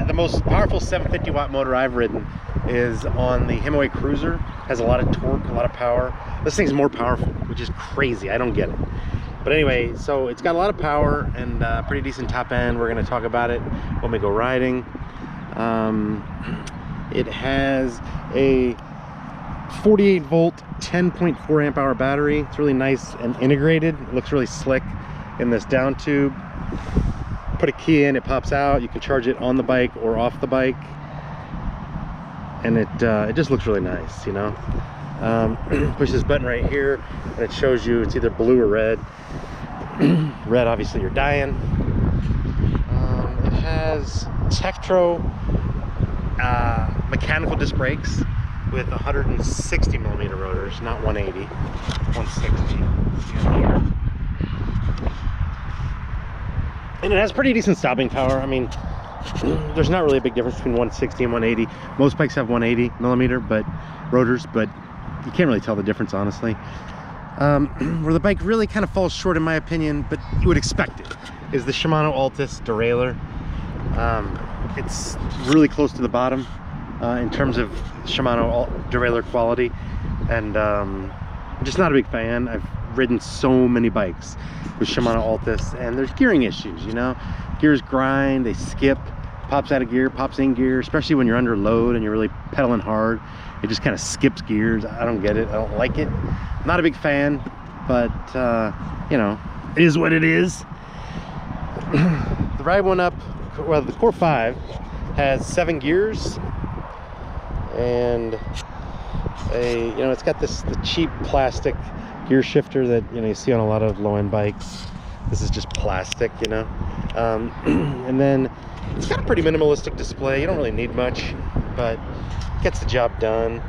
the most powerful 750 watt motor I've ridden is on the Himaway Cruiser. Has a lot of torque, a lot of power. This thing's more powerful, which is crazy. I don't get it. But anyway, so it's got a lot of power and pretty decent top end. We're going to talk about it when we go riding. It has a 48 volt 10.4 amp hour battery. It's really nice and integrated. It looks really slick in this down tube. Put a key in, it pops out. You can charge it on the bike or off the bike, and it just looks really nice, you know. Push this button right here and it shows you it's either blue or red. Red, obviously you're dying. It has Tektro mechanical disc brakes with 160 millimeter rotors, not 180, 160. And it has pretty decent stopping power. I mean, there's not really a big difference between 160 and 180. Most bikes have 180 millimeter rotors, but you can't really tell the difference, honestly. Where the bike really kind of falls short, in my opinion, but you would expect it, is the Shimano Altus derailleur. It's really close to the bottom in terms of Shimano derailleur quality, and I'm just not a big fan. I've ridden so many bikes with Shimano Altus, and there's gearing issues, you know. Gears grind, they skip, pops out of gear, pops in gear, especially when you're under load and you're really pedaling hard. It just kind of skips gears. I don't get it. I don't like it. Not a big fan, but you know, it is what it is. The Ride1Up, well, the Core 5 has 7 gears, and you know, it's got the cheap plastic gear shifter that, you know, you see on a lot of low-end bikes. This is just plastic, you know. And then it's got a pretty minimalistic display. You don't really need much, but gets the job done.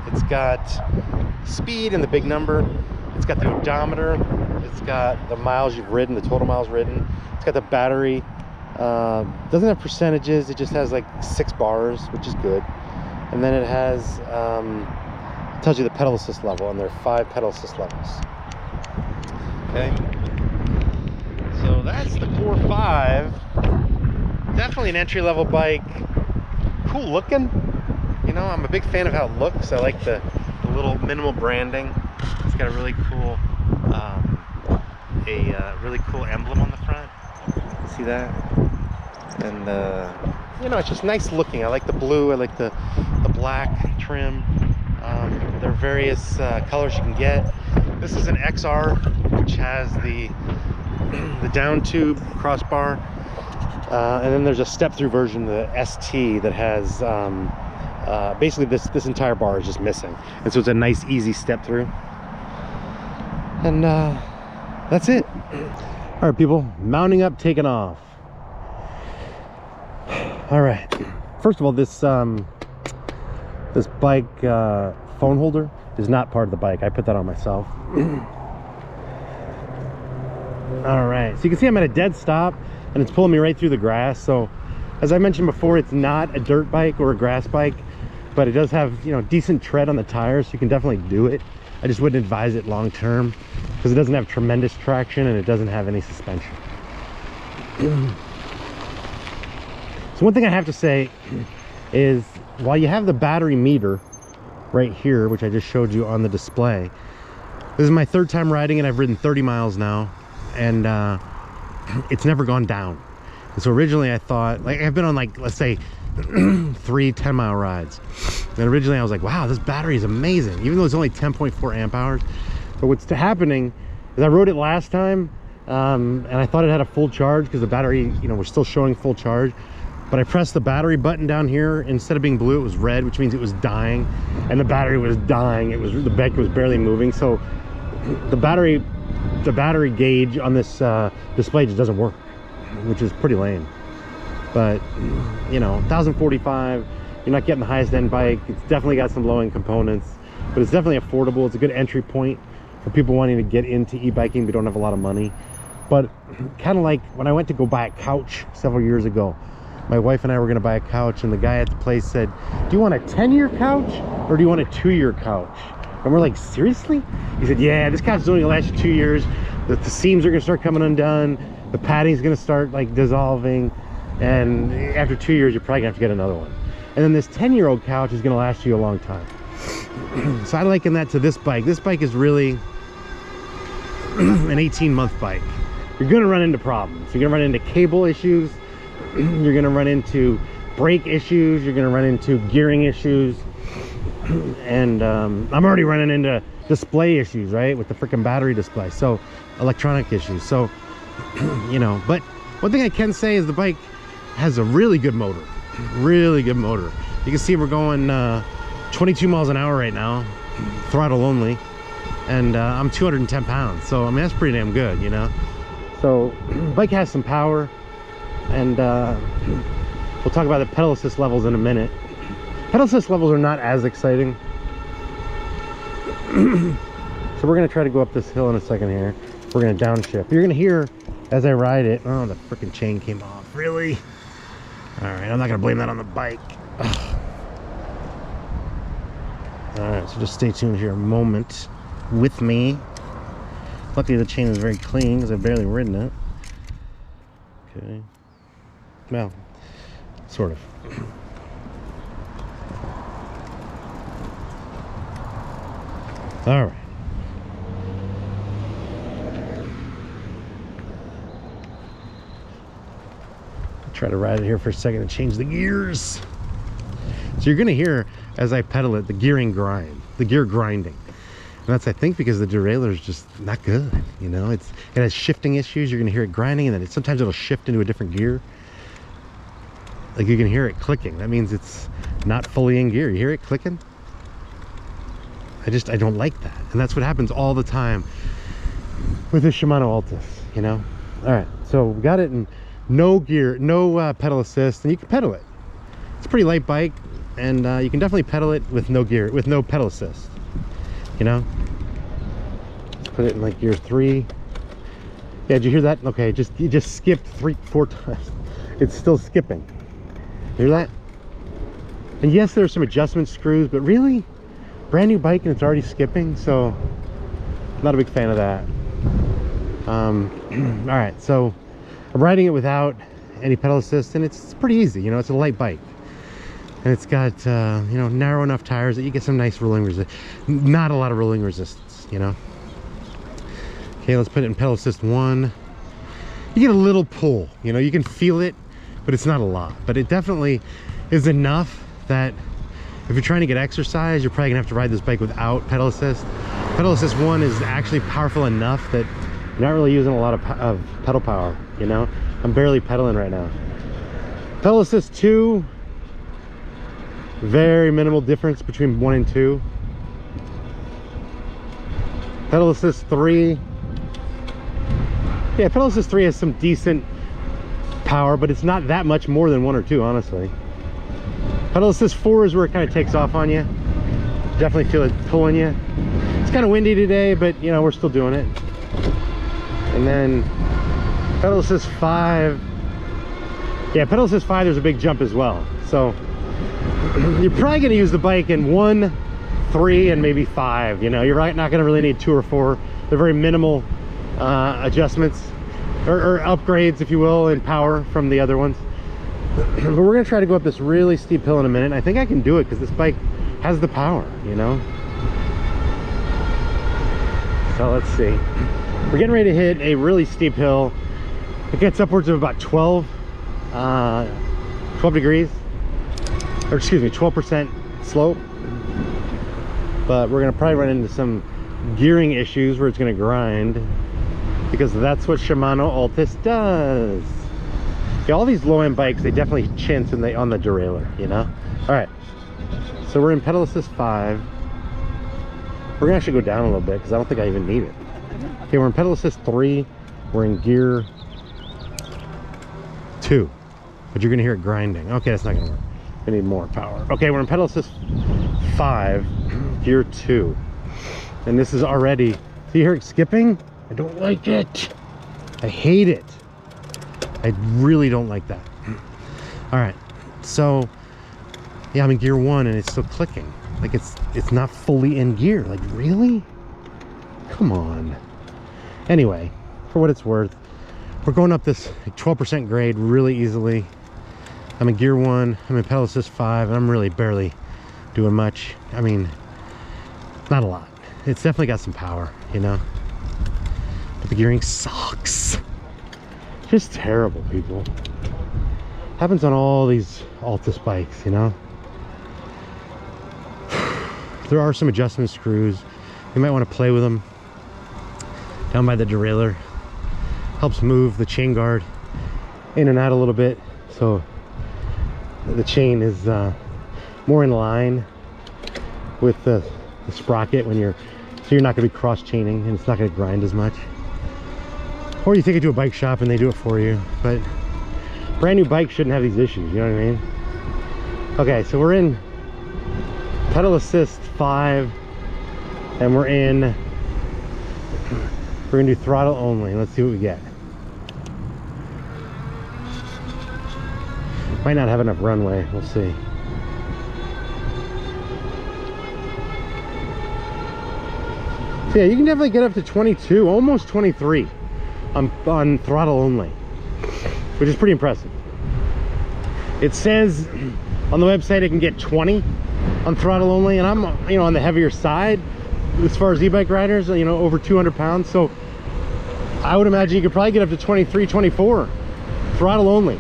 It's got speed and the big number. It's got the odometer. It's got the miles you've ridden, the total miles ridden. It's got the battery. Doesn't have percentages. It just has like 6 bars, which is good. And then it has tells you the pedal assist level, and there are 5 pedal assist levels. Okay, so that's the Core 5. Definitely an entry-level bike. Cool looking. You know, I'm a big fan of how it looks. I like the little minimal branding. It's got a really cool really cool emblem on the front. See that? And you know, it's just nice looking. I like the blue. I like the black trim. There are various colors you can get. This is an XR, which has the down tube crossbar, and then there's a step-through version, the ST, that has basically this entire bar is just missing, and so it's a nice, easy step-through. And that's it. All right, people, mounting up, taking off. All right. First of all, this bike phone holder is not part of the bike. I put that on myself. All right, so you can see I'm at a dead stop and it's pulling me right through the grass. So as I mentioned before, it's not a dirt bike or a grass bike, but it does have, you know, decent tread on the tires, so you can definitely do it. I just wouldn't advise it long term because it doesn't have tremendous traction and it doesn't have any suspension. So one thing I have to say is, while you have the battery meter right here, which I just showed you on the display, this is my 3rd time riding and I've ridden 30 miles now, and it's never gone down. And so originally I thought, like, I've been on, like, let's say 3 10-mile rides, and originally I was like, wow, this battery is amazing, even though it's only 10.4 amp hours. But what's happening is I rode it last time and I thought it had a full charge because the battery, you know, was still showing full charge. But I pressed the battery button down here. Instead of being blue, it was red, which means it was dying, and the battery was dying. The bike was barely moving. So the battery gauge on this display just doesn't work, which is pretty lame. But you know, 1045, you're not getting the highest end bike. It's definitely got some low end components, but it's definitely affordable. It's a good entry point for people wanting to get into e-biking but don't have a lot of money. But kind of like when I went to go buy a couch several years ago, my wife and I were going to buy a couch, and the guy at the place said, do you want a 10-year couch or do you want a 2-year couch? And we're like, seriously? He said, yeah, this couch is only going to last you 2 years. The seams are going to start coming undone. The padding's going to start like dissolving. And after 2 years, you're probably gonna have to get another one. And then this 10-year-old couch is gonna last you a long time. So I liken that to this bike. This bike is really an 18-month bike. You're gonna run into problems. You're gonna run into cable issues. You're gonna run into brake issues. You're gonna run into gearing issues. And I'm already running into display issues, right? With the freaking battery display. So electronic issues. So, you know, but one thing I can say is the bike has a really good motor. Really good motor. You can see we're going 22 miles an hour right now, throttle only. And I'm 210 pounds. So, I mean, that's pretty damn good, you know? So, bike has some power. And we'll talk about the pedal assist levels in a minute. Pedal assist levels are not as exciting. So we're gonna try to go up this hill in a second here. We're gonna downshift. You're gonna hear as I ride it. Oh, the freaking chain came off. Really? All right, I'm not gonna blame that on the bike. Ugh. All right, so just stay tuned here a moment with me. Luckily the chain is very clean because I've barely ridden it. Okay. Well, sort of. All right. Try to ride it here for a second and change the gears. So you're gonna hear as I pedal it the gearing grind, the gear grinding. And that's, I think, because the derailleur is just not good. You know, it has shifting issues. You're gonna hear it grinding, and then sometimes it'll shift into a different gear. Like you can hear it clicking. That means it's not fully in gear. You hear it clicking? I don't like that. And that's what happens all the time with the Shimano Altis, you know? All right, so we got it in no gear, no pedal assist, and you can pedal it. It's a pretty light bike, and you can definitely pedal it with no gear, with no pedal assist, you know? Let's put it in like gear 3. Yeah, did you hear that? Okay, you just skipped 3-4 times. It's still skipping. Hear that? And yes, there's some adjustment screws, but really? Brand new bike and it's already skipping, so not a big fan of that. All right, so I'm riding it without any pedal assist, and it's pretty easy. You know, it's a light bike, and it's got you know, narrow enough tires that you get some nice rolling resistance. Not a lot of rolling resistance, you know. Okay, let's put it in pedal assist 1. You get a little pull, you know, you can feel it, but it's not a lot. But it definitely is enough that if you're trying to get exercise, you're probably gonna have to ride this bike without pedal assist. Pedal assist 1 is actually powerful enough that you're not really using a lot of pedal power, you know? I'm barely pedaling right now. Pedal assist 2, very minimal difference between 1 and 2. Pedal assist 3, yeah, pedal assist 3 has some decent power, but it's not that much more than 1 or 2, honestly. Pedal assist 4 is where it kind of takes off on you. Definitely feel it pulling you. It's kind of windy today, but you know, we're still doing it. And then pedal assist 5. Yeah, pedal assist 5, there's a big jump as well. So you're probably going to use the bike in 1, 3, and maybe 5. You know, you're not going to really need 2 or 4. They're very minimal adjustments or upgrades, if you will, in power from the other ones. But we're gonna try to go up this really steep hill in a minute. I think I can do it because this bike has the power, you know. So let's see. We're getting ready to hit a really steep hill. It gets upwards of about 12 degrees, or excuse me, 12% slope. But we're gonna probably run into some gearing issues where it's gonna grind, because that's what Shimano Altis does. Yeah, all these low-end bikes, they definitely chintz on the derailleur, you know? All right, so we're in pedal assist 5. We're gonna actually go down a little bit because I don't think I even need it. Okay, we're in pedal assist 3. We're in gear 2, but you're gonna hear it grinding. Okay, that's not gonna work. We need more power. Okay, we're in pedal assist 5, gear 2. And this is already, so you hear it skipping? I don't like it. I hate it. I really don't like that. All right, so yeah, I'm in gear 1 and it's still clicking. Like it's not fully in gear. Like, really? Come on. Anyway, for what it's worth, we're going up this 12% grade really easily. I'm in gear 1, I'm in pedal assist 5, and I'm really barely doing much. I mean, not a lot. It's definitely got some power, you know, but the gearing sucks. Just terrible, people. Happens on all these Altus bikes, you know. There are some adjustment screws. You might want to play with them down by the derailleur. Helps move the chain guard in and out a little bit, so the chain is more in line with the sprocket when you're, so you're not going to be cross chaining and it's not going to grind as much. Or you take it to a bike shop and they do it for you, but brand new bikes shouldn't have these issues, you know what I mean? Okay, so we're in pedal assist 5 and we're gonna do throttle only. Let's see what we get. Might not have enough runway, we'll see. So yeah, you can definitely get up to 22, almost 23 on throttle only, which is pretty impressive. It says on the website it can get 20 on throttle only, and I'm, you know, on the heavier side as far as e-bike riders, you know, over 200 pounds. So I would imagine you could probably get up to 23, 24 throttle only,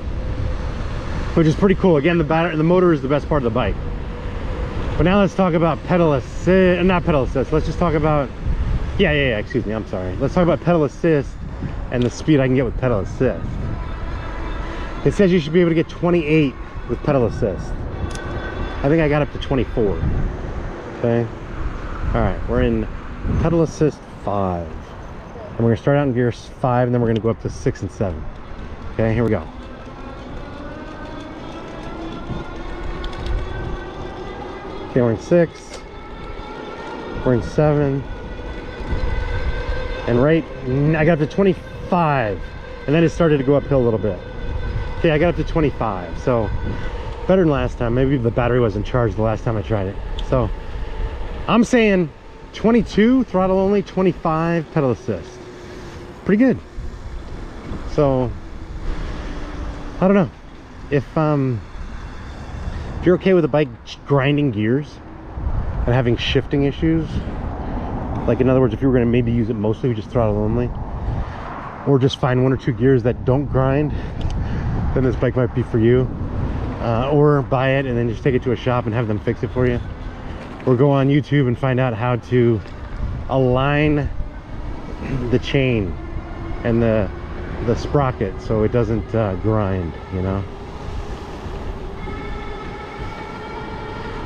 which is pretty cool. Again, the motor is the best part of the bike. But now let's talk about pedal assist, not pedal assist. Let's just talk about, yeah, excuse me, I'm sorry. Let's talk about pedal assist and the speed I can get with pedal assist. It says you should be able to get 28 with pedal assist. I think I got up to 24. Okay. All right, we're in pedal assist 5. And we're gonna start out in gear 5 and then we're gonna go up to 6 and 7. Okay, here we go. Okay, we're in 6. We're in 7. And I got up to 25. And then it started to go uphill a little bit. Okay, I got up to 25. So better than last time. Maybe the battery wasn't charged the last time I tried it. So I'm saying 22 throttle only, 25 pedal assist. Pretty good. So I don't know if you're okay with a bike grinding gears and having shifting issues, like in other words, if you were going to maybe use it mostly just throttle only, or just find 1 or 2 gears that don't grind, then this bike might be for you. Or buy it and then just take it to a shop and have them fix it for you, or go on YouTube and find out how to align the chain and the sprocket so it doesn't grind, you know.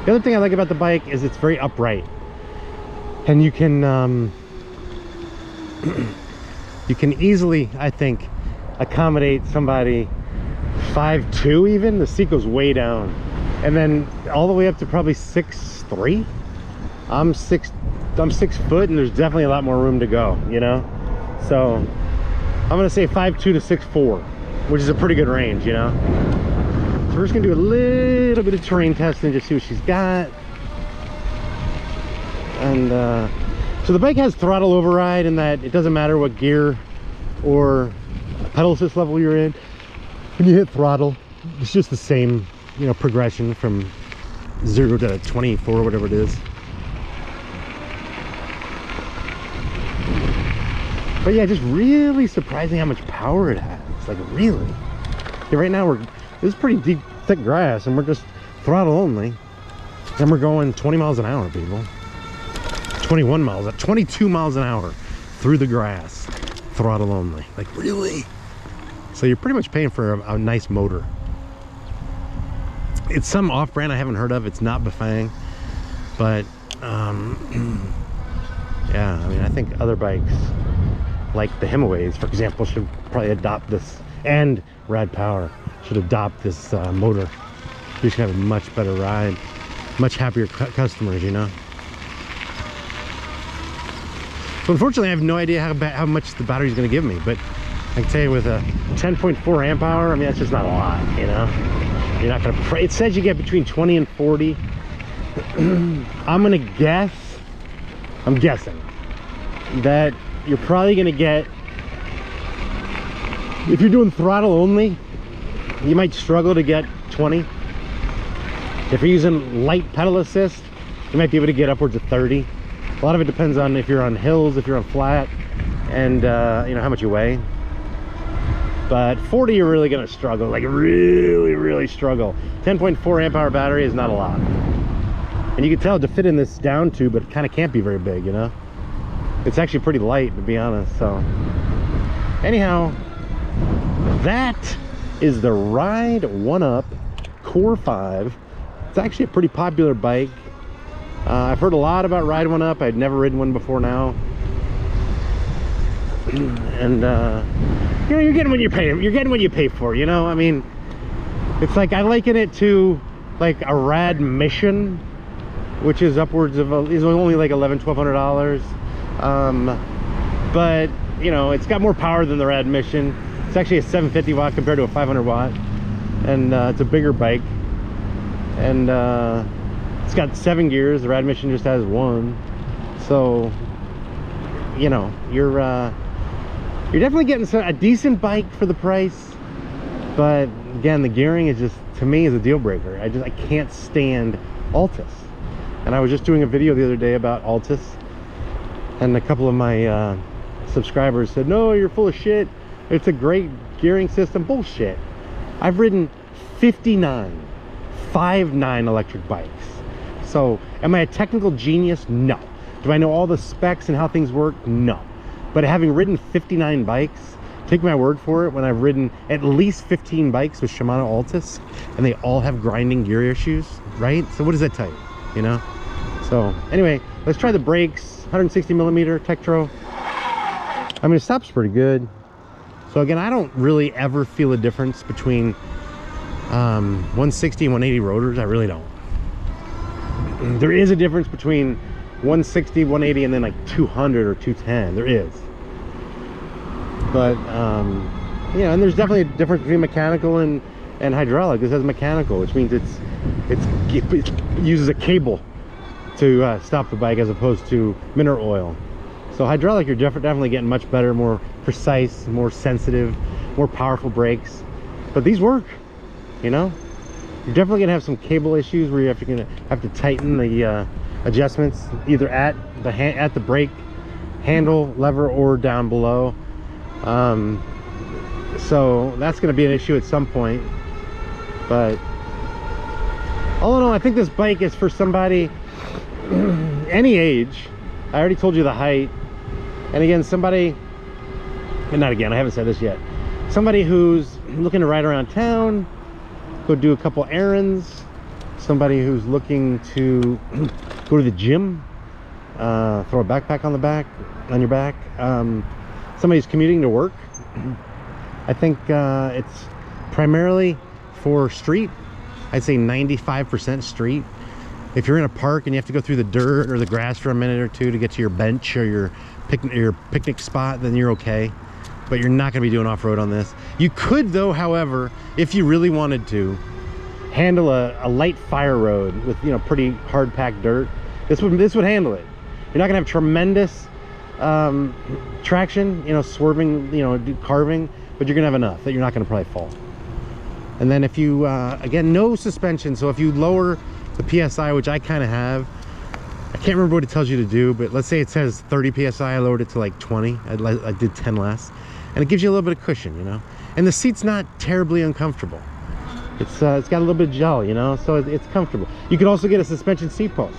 The other thing I like about the bike is it's very upright, and you can you can easily, I think, accommodate somebody 5'2", even. The seat goes way down, and then all the way up to probably 6'3". I'm 6 foot, and there's definitely a lot more room to go, you know. So I'm gonna say 5'2" to 6'4", which is a pretty good range, you know. So we're just gonna do a little bit of terrain testing, just see what she's got. And so the bike has throttle override in that it doesn't matter what gear or pedal assist level you're in. When you hit throttle, it's just the same, you know, progression from 0 to 24, whatever it is. But yeah, just really surprising how much power it has. Like, really. Okay, right now this is pretty deep, thick grass, and we're just throttle only, and we're going 20 miles an hour, people. 21 miles, 22 miles an hour through the grass, throttle only. Like, really? So you're pretty much paying for a nice motor. It's some off-brand I haven't heard of. It's not Bafang, but yeah, I mean, I think other bikes like the Himaways, for example, should probably adopt this, and Rad Power should adopt this motor. You should have a much better ride, much happier customers, you know. So unfortunately, I have no idea how much the battery's going to give me, but I can tell you with a 10.4 amp hour, I mean, that's just not a lot, you know. You're not going to, it says you get between 20 and 40. I'm guessing that you're probably going to get, if you're doing throttle only, you might struggle to get 20. If you're using light pedal assist, you might be able to get upwards of 30. A lot of it depends on if you're on hills, if you're on flat, and you know, how much you weigh. But 40, you're really gonna struggle, like really struggle. 10.4 amp hour battery is not a lot. And you can tell to fit in this down tube, it kind of can't be very big, you know? It's actually pretty light, to be honest. So anyhow, that is the Ride1Up Core 5. It's actually a pretty popular bike. I've heard a lot about Ride1Up. I'd never ridden one before now. And you know, you're getting what you pay. You're getting what you pay for, you know? I mean, it's like, I liken it to like a Rad Mission, which is upwards of is only like $1,100–1,200. But you know, it's got more power than the Rad Mission. It's actually a 750 watt compared to a 500 watt, and it's a bigger bike. And it's got 7 gears. The Rad Mission just has 1. So you know, you're definitely getting a decent bike for the price. But again, the gearing is just, to me, is a deal breaker. I can't stand Altus. And I was just doing a video the other day about Altus, and a couple of my subscribers said, no, you're full of shit, it's a great gearing system. Bullshit. I've ridden 59 electric bikes. So am I a technical genius? No. Do I know all the specs and how things work? No. But having ridden 59 bikes, take my word for it, when I've ridden at least 15 bikes with Shimano Altus, and they all have grinding gear issues, right? So what does that tell you, you know? So anyway, let's try the brakes. 160mm Tektro. I mean, it stops pretty good. So again, I don't really ever feel a difference between 160 and 180 rotors. I really don't. There is a difference between 160, 180, and then like 200 or 210. There is. But yeah, and there's definitely a difference between mechanical and hydraulic. This has mechanical, which means it uses a cable to stop the bike, as opposed to mineral oil. So hydraulic, you're definitely getting much better, more precise, more sensitive, more powerful brakes. But these work, you know. You're definitely gonna have some cable issues where you're gonna have to tighten the adjustments, either at the brake handle lever or down below. So that's going to be an issue at some point. But all in all, I think this bike is for somebody any age. I already told you the height. And again, somebody, and not again, I haven't said this yet, somebody who's looking to ride around town, go do a couple errands, somebody who's looking to go to the gym, throw a backpack on your back, somebody who's commuting to work. I think it's primarily for street. I'd say 95% street. If you're in a park and you have to go through the dirt or the grass for a minute or two to get to your bench or your picnic spot, then you're okay. But you're not going to be doing off-road on this. You could, though, however, if you really wanted to, handle a light fire road with, you know, pretty hard packed dirt. This would handle it. You're not gonna have tremendous traction, you know, swerving, you know, carving, but you're gonna have enough that you're not gonna probably fall. And then if you again, no suspension, so if you lower the PSI, which I kind of have, I can't remember what it tells you to do, but let's say it says 30 PSI, I lowered it to like 20. I did 10 less, and it gives you a little bit of cushion, you know. And the seat's not terribly uncomfortable. It's got a little bit of gel, you know, so it's comfortable. You could also get a suspension seat post.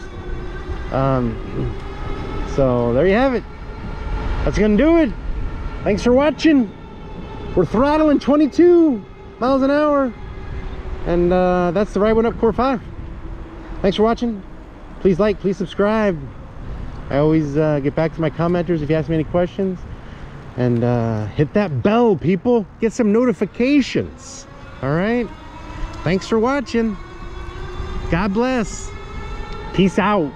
So there you have it. That's gonna do it. Thanks for watching. We're throttling 22 miles an hour, and that's the Ride1Up Core 5. Thanks for watching. Please like, please subscribe. I always get back to my commenters if you ask me any questions. And hit that bell, people. Get some notifications. All right. Thanks for watching. God bless. Peace out.